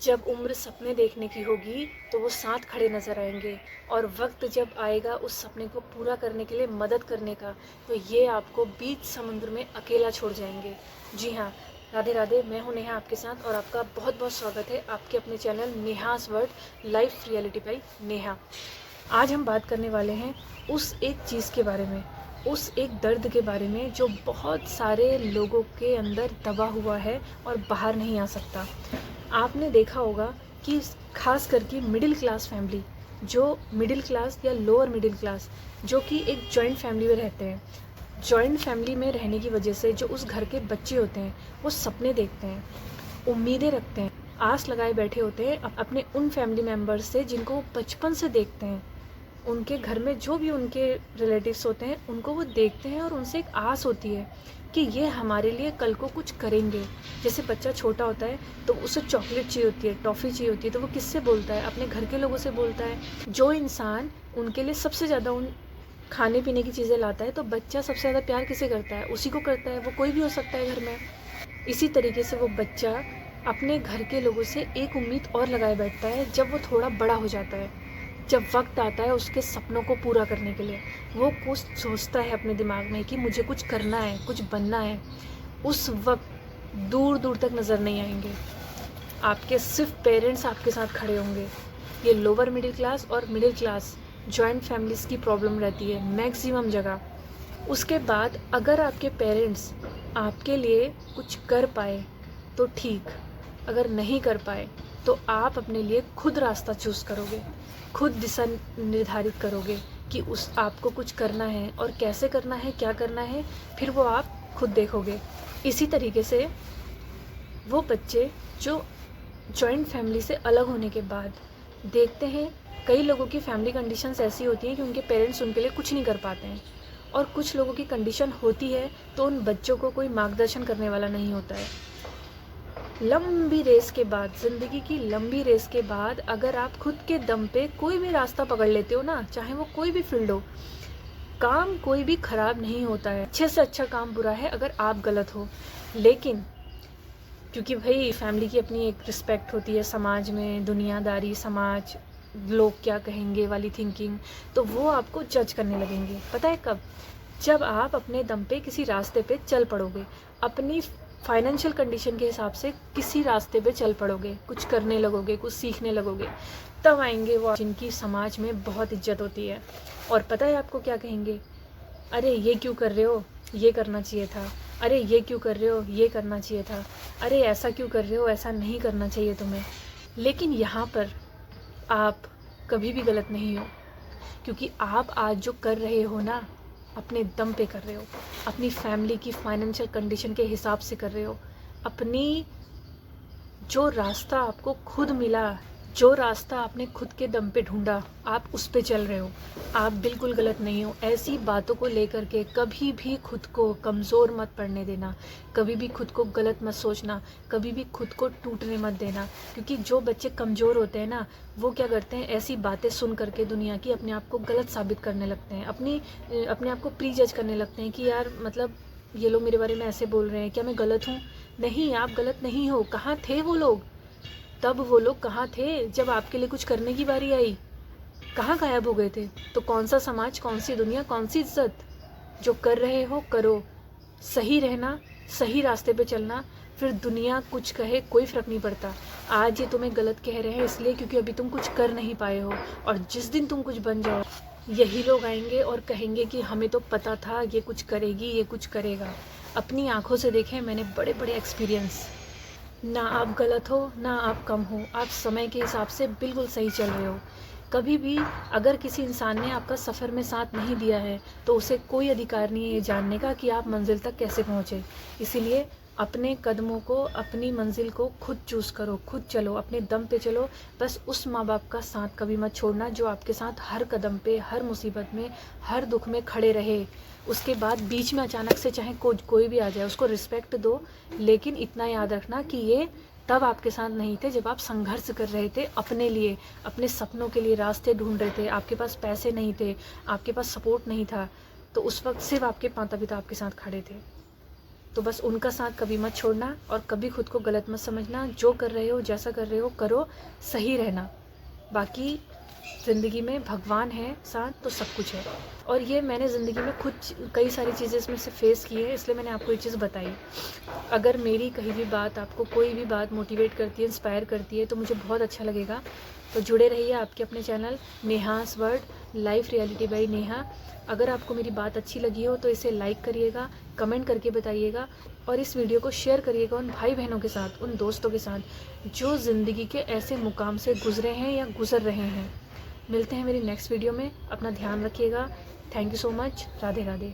जब उम्र सपने देखने की होगी तो वो साथ खड़े नज़र आएंगे, और वक्त जब आएगा उस सपने को पूरा करने के लिए मदद करने का, तो ये आपको बीच समुद्र में अकेला छोड़ जाएंगे। जी हाँ, राधे राधे। मैं हूँ नेहा आपके साथ, और आपका बहुत बहुत स्वागत है आपके अपने channel Neha's world life reality by Neha. आज हम बात करने वाले हैं उस एक चीज़ के बारे में, उस एक दर्द के बारे में जो बहुत सारे लोगों के अंदर दबा हुआ है और बाहर नहीं आ सकता। आपने देखा होगा कि खास करके मिडिल क्लास फैमिली, जो मिडिल क्लास या लोअर मिडिल क्लास, जो कि एक जॉइंट फैमिली में रहते हैं, जॉइंट फैमिली में रहने की वजह से जो उस घर के बच्चे होते हैं वो सपने देखते हैं, उम्मीदें रखते हैं, आस लगाए बैठे होते हैं अपने उन फैमिली मेम्बर्स से जिनको वो बचपन से देखते हैं। उनके घर में जो भी उनके रिलेटिव्स होते हैं उनको वो देखते हैं और उनसे एक आस होती है कि ये हमारे लिए कल को कुछ करेंगे। जैसे बच्चा छोटा होता है तो उसे चॉकलेट चाहिए होती है, टॉफ़ी चाहिए होती है, तो वो किससे बोलता है? अपने घर के लोगों से बोलता है। जो इंसान उनके लिए सबसे ज़्यादा उन खाने पीने की चीज़ें लाता है, तो बच्चा सबसे ज़्यादा प्यार किसे करता है? उसी को करता है। वो कोई भी हो सकता है घर में। इसी तरीके से वो बच्चा अपने घर के लोगों से एक उम्मीद और लगाए बैठता है। जब वो थोड़ा बड़ा हो जाता है, जब वक्त आता है उसके सपनों को पूरा करने के लिए, वो कुछ सोचता है अपने दिमाग में कि मुझे कुछ करना है, कुछ बनना है। उस वक्त दूर दूर तक नज़र नहीं आएंगे। आपके सिर्फ पेरेंट्स आपके साथ खड़े होंगे। ये लोअर मिडिल क्लास और मिडिल क्लास जॉइंट फैमिलीज़ की प्रॉब्लम रहती है मैक्सिमम जगह। उसके बाद अगर आपके पेरेंट्स आपके लिए कुछ कर पाए तो ठीक, अगर नहीं कर पाए तो आप अपने लिए खुद रास्ता चूज़ करोगे, खुद दिशा निर्धारित करोगे कि उस आपको कुछ करना है, और कैसे करना है, क्या करना है, फिर वो आप खुद देखोगे। इसी तरीके से वो बच्चे जो जॉइंट फैमिली से अलग होने के बाद देखते हैं, कई लोगों की फैमिली कंडीशंस ऐसी होती हैं कि उनके पेरेंट्स उनके लिए कुछ नहीं कर पाते हैं, और कुछ लोगों की कंडीशन होती है तो उन बच्चों को कोई मार्गदर्शन करने वाला नहीं होता है। लंबी रेस के बाद, ज़िंदगी की लंबी रेस के बाद, अगर आप खुद के दम पे कोई भी रास्ता पकड़ लेते हो ना, चाहे वो कोई भी फील्ड हो, काम कोई भी ख़राब नहीं होता है। अच्छे से अच्छा काम बुरा है अगर आप गलत हो। लेकिन क्योंकि भाई फैमिली की अपनी एक रिस्पेक्ट होती है समाज में, दुनियादारी, समाज, लोग क्या कहेंगे वाली थिंकिंग, तो वो आपको जज करने लगेंगे। पता है कब? जब आप अपने दम पे किसी रास्ते पे चल पड़ोगे, अपनी फाइनेंशियल कंडीशन के हिसाब से किसी रास्ते पे चल पड़ोगे, कुछ करने लगोगे, कुछ सीखने लगोगे, तब आएंगे वो जिनकी समाज में बहुत इज्जत होती है। और पता है आपको क्या कहेंगे? अरे ये क्यों कर रहे हो, ये करना चाहिए था। अरे ये क्यों कर रहे हो, ये करना चाहिए था। अरे ऐसा क्यों कर रहे हो, ऐसा नहीं करना चाहिए तुम्हें। लेकिन यहाँ पर आप कभी भी गलत नहीं हो, क्योंकि आप आज जो कर रहे हो ना, अपने दम पे कर रहे हो, अपनी फैमिली की फाइनेंशियल कंडीशन के हिसाब से कर रहे हो। अपनी जो रास्ता आपको खुद मिला, जो रास्ता आपने खुद के दम पे ढूंढा, आप उस पे चल रहे हो। आप बिल्कुल गलत नहीं हो। ऐसी बातों को लेकर के कभी भी खुद को कमज़ोर मत पड़ने देना, कभी भी खुद को गलत मत सोचना, कभी भी खुद को टूटने मत देना। क्योंकि जो बच्चे कमज़ोर होते हैं ना, वो क्या करते हैं, ऐसी बातें सुन करके दुनिया की अपने आप को गलत साबित करने लगते हैं, अपने आप को प्री जज करने लगते हैं कि यार मतलब ये लोग मेरे बारे में ऐसे बोल रहे हैं, क्या मैं गलत हूँ? नहीं, आप गलत नहीं हो। कहाँ थे वो लोग? तब वो लोग कहाँ थे जब आपके लिए कुछ करने की बारी आई? कहाँ गायब हो गए थे? तो कौन सा समाज, कौन सी दुनिया, कौन सी इज्जत? जो कर रहे हो करो, सही रहना, सही रास्ते पे चलना, फिर दुनिया कुछ कहे कोई फ़र्क नहीं पड़ता। आज ये तुम्हें गलत कह रहे हैं इसलिए क्योंकि अभी तुम कुछ कर नहीं पाए हो, और जिस दिन तुम कुछ बन जाओ, यही लोग आएंगे और कहेंगे कि हमें तो पता था ये कुछ करेगी, ये कुछ करेगा। अपनी आंखों से देखें मैंने बड़े बड़े एक्सपीरियंस। ना आप गलत हो, ना आप कम हो, आप समय के हिसाब से बिल्कुल सही चल रहे हो। कभी भी अगर किसी इंसान ने आपका सफ़र में साथ नहीं दिया है तो उसे कोई अधिकार नहीं है ये जानने का कि आप मंजिल तक कैसे पहुँचे। इसीलिए अपने कदमों को, अपनी मंजिल को खुद चूज़ करो, खुद चलो, अपने दम पे चलो। बस उस माँ बाप का साथ कभी मत छोड़ना जो आपके साथ हर कदम पे, हर मुसीबत में, हर दुख में खड़े रहे। उसके बाद बीच में अचानक से चाहे कोई भी आ जाए, उसको रिस्पेक्ट दो, लेकिन इतना याद रखना कि ये तब आपके साथ नहीं थे जब आप संघर्ष कर रहे थे अपने लिए, अपने सपनों के लिए रास्ते ढूंढ रहे थे, आपके पास पैसे नहीं थे, आपके पास सपोर्ट नहीं था, तो उस वक्त सिर्फ आपके माता पिता आपके साथ खड़े थे। तो बस उनका साथ कभी मत छोड़ना और कभी खुद को गलत मत समझना। जो कर रहे हो, जैसा कर रहे हो करो, सही रहना। बाकी ज़िंदगी में भगवान है साथ तो सब कुछ है। और ये मैंने ज़िंदगी में खुद कई सारी चीज़ें इसमें से फेस की है, इसलिए मैंने आपको ये चीज़ बताई। अगर मेरी कहीं भी बात आपको कोई भी बात मोटिवेट करती है, इंस्पायर करती है, तो मुझे बहुत अच्छा लगेगा। तो जुड़े रहिए आपके अपने channel Neha's world life reality by Neha. अगर आपको मेरी बात अच्छी लगी हो तो इसे लाइक करिएगा, कमेंट करके बताइएगा और इस वीडियो को शेयर करिएगा उन भाई बहनों के साथ, उन दोस्तों के साथ जो ज़िंदगी के ऐसे मुकाम से गुजरे हैं या गुजर रहे हैं। मिलते हैं मेरी नेक्स्ट वीडियो में। अपना ध्यान रखिएगा। Thank you so much. Radhe Radhe.